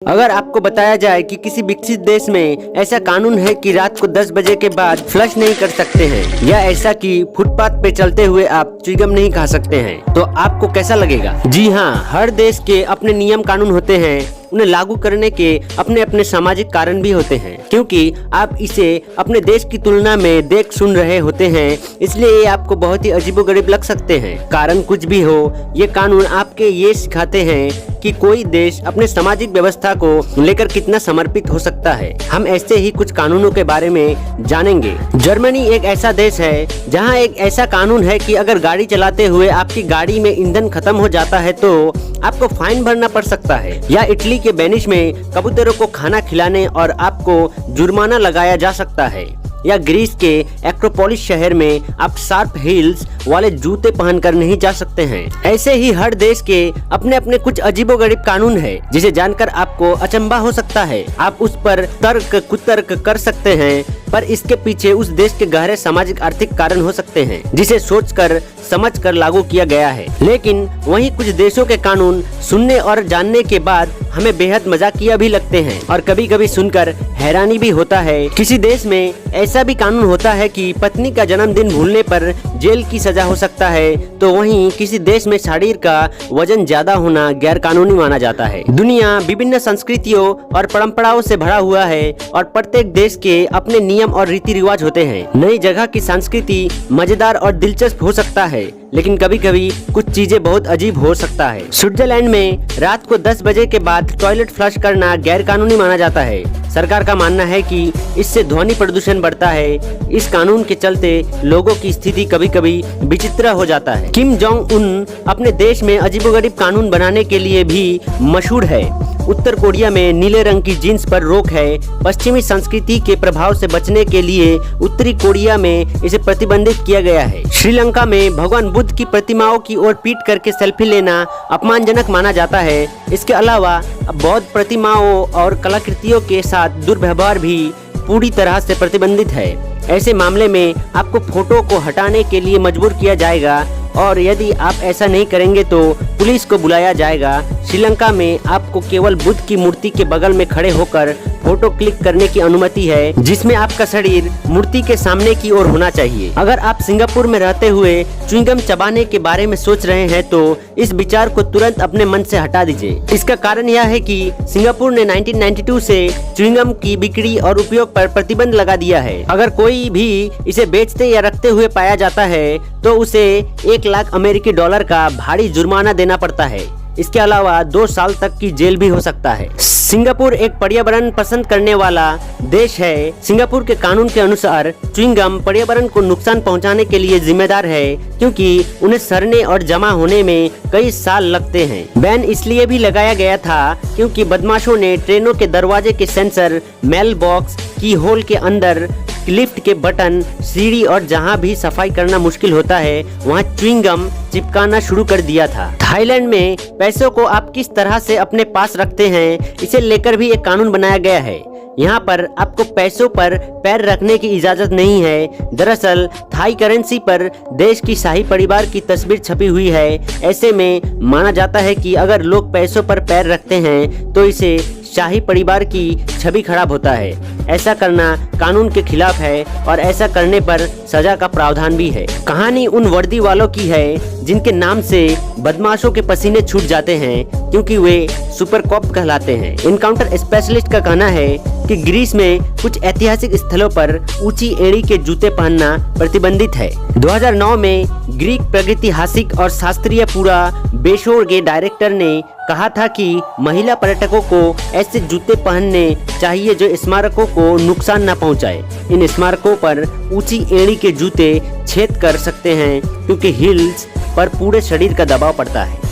अगर आपको बताया जाए कि किसी विकसित देश में ऐसा कानून है कि रात को 10 बजे के बाद फ्लश नहीं कर सकते हैं, या ऐसा कि फुटपाथ पे चलते हुए आप च्युइंगम नहीं खा सकते हैं, तो आपको कैसा लगेगा? जी हाँ, हर देश के अपने नियम कानून होते हैं। उन्हें लागू करने के अपने अपने सामाजिक कारण भी होते हैं, क्योंकि आप इसे अपने देश की तुलना में देख सुन रहे होते हैं, इसलिए ये आपको बहुत ही अजीबोगरीब लग सकते हैं। कारण कुछ भी हो, ये कानून आपके ये सिखाते हैं कि कोई देश अपने सामाजिक व्यवस्था को लेकर कितना समर्पित हो सकता है। हम ऐसे ही कुछ कानूनों के बारे में जानेंगे। जर्मनी एक ऐसा देश है जहां एक ऐसा कानून है कि अगर गाड़ी चलाते हुए आपकी गाड़ी में ईंधन खत्म हो जाता है तो आपको फाइन भरना पड़ सकता है। या इटली के वेनिस में कबूतरों को खाना खिलाने और आपको जुर्माना लगाया जा सकता है। या ग्रीस के एक्रोपोलिस शहर में आप शार्प हील्स वाले जूते पहनकर नहीं जा सकते हैं। ऐसे ही हर देश के अपने अपने कुछ अजीबोगरीब कानून है, जिसे जानकर आपको अचंभा हो सकता है। आप उस पर तर्क कुतर्क कर सकते हैं, पर इसके पीछे उस देश के गहरे सामाजिक आर्थिक कारण हो सकते हैं, जिसे सोचकर समझकर लागू किया गया है। लेकिन वहीं कुछ देशों के कानून सुनने और जानने के बाद हमें बेहद मजाकिया भी लगते हैं और कभी कभी सुनकर हैरानी भी होता है। किसी देश में ऐसा भी कानून होता है कि पत्नी का जन्मदिन भूलने पर जेल की सजा हो सकता है, तो वहीं किसी देश में शरीर का वजन ज्यादा होना गैर कानूनी माना जाता है। दुनिया विभिन्न संस्कृतियों और परंपराओं से भरा हुआ है और प्रत्येक देश के अपने नियम और रीति रिवाज होते हैं। नई जगह की संस्कृति मजेदार और दिलचस्प हो सकता है, लेकिन कभी कभी कुछ चीजें बहुत अजीब हो सकता है। स्विट्जरलैंड में रात को 10 बजे के बाद टॉयलेट फ्लश करना गैर कानूनी माना जाता है। सरकार का मानना है कि इससे ध्वनि प्रदूषण बढ़ता है। इस कानून के चलते लोगों की स्थिति कभी कभी विचित्र हो जाता है। किम जोंग उन अपने देश में अजीबोगरीब कानून बनाने के लिए भी मशहूर है। उत्तर कोरिया में नीले रंग की जींस पर रोक है। पश्चिमी संस्कृति के प्रभाव से बचने के लिए उत्तरी कोरिया में इसे प्रतिबंधित किया गया है। श्रीलंका में भगवान बुद्ध की प्रतिमाओं की ओर पीट करके सेल्फी लेना अपमानजनक माना जाता है। इसके अलावा बौद्ध प्रतिमाओं और कलाकृतियों के साथ दुर्व्यवहार भी पूरी तरह से प्रतिबंधित है। ऐसे मामले में आपको फोटो को हटाने के लिए मजबूर किया जाएगा और यदि आप ऐसा नहीं करेंगे तो पुलिस को बुलाया जाएगा। श्रीलंका में आपको केवल बुद्ध की मूर्ति के बगल में खड़े होकर फोटो क्लिक करने की अनुमति है, जिसमें आपका शरीर मूर्ति के सामने की ओर होना चाहिए। अगर आप सिंगापुर में रहते हुए च्युइंगम चबाने के बारे में सोच रहे हैं तो इस विचार को तुरंत अपने मन से हटा दीजिए। इसका कारण यह है कि सिंगापुर ने 1992 से च्युइंगम की बिक्री और उपयोग पर प्रतिबंध लगा दिया है। अगर कोई भी इसे बेचते या रखते हुए पाया जाता है तो उसे 1 लाख अमेरिकी डॉलर का भारी जुर्माना देना पड़ता है। इसके अलावा 2 साल तक की जेल भी हो सकता है। सिंगापुर एक पर्यावरण पसंद करने वाला देश है। सिंगापुर के कानून के अनुसार च्युइंगम पर्यावरण को नुकसान पहुंचाने के लिए जिम्मेदार है, क्योंकि उन्हें सड़ने और जमा होने में कई साल लगते हैं। बैन इसलिए भी लगाया गया था क्योंकि बदमाशों ने ट्रेनों के दरवाजे के सेंसर, मेल बॉक्स की होल के अंदर, लिफ्ट के बटन, सीढ़ी और जहां भी सफाई करना मुश्किल होता है वहां च्युइंगम चिपकाना शुरू कर दिया था। थाईलैंड में पैसों को आप किस तरह से अपने पास रखते हैं, इसे लेकर भी एक कानून बनाया गया है। यहाँ पर आपको पैसों पर पैर रखने की इजाजत नहीं है। दरअसल थाई करेंसी पर देश की शाही परिवार की तस्वीर छपी हुई है। ऐसे में माना जाता है कि अगर लोग पैसों पर पैर रखते हैं तो इसे शाही परिवार की छवि खराब होता है। ऐसा करना कानून के खिलाफ है और ऐसा करने पर सजा का प्रावधान भी है। कहानी उन वर्दी वालों की है जिनके नाम से बदमाशों के पसीने छूट जाते हैं, क्योंकि वे सुपर कॉप कहलाते हैं। इनकाउंटर स्पेशलिस्ट का कहना है कि ग्रीस में कुछ ऐतिहासिक स्थलों पर ऊंची एड़ी के जूते पहनना प्रतिबंधित है। 2009 में ग्रीक प्रागैतिहासिक और शास्त्रीय पूरा बेशोर के डायरेक्टर ने कहा था कि महिला पर्यटकों को ऐसे जूते पहनने चाहिए जो स्मारकों को नुकसान न पहुंचाए। इन स्मारकों पर ऊंची एड़ी के जूते छेद कर सकते हैं, क्योंकि हील्स पर पूरे शरीर का दबाव पड़ता है।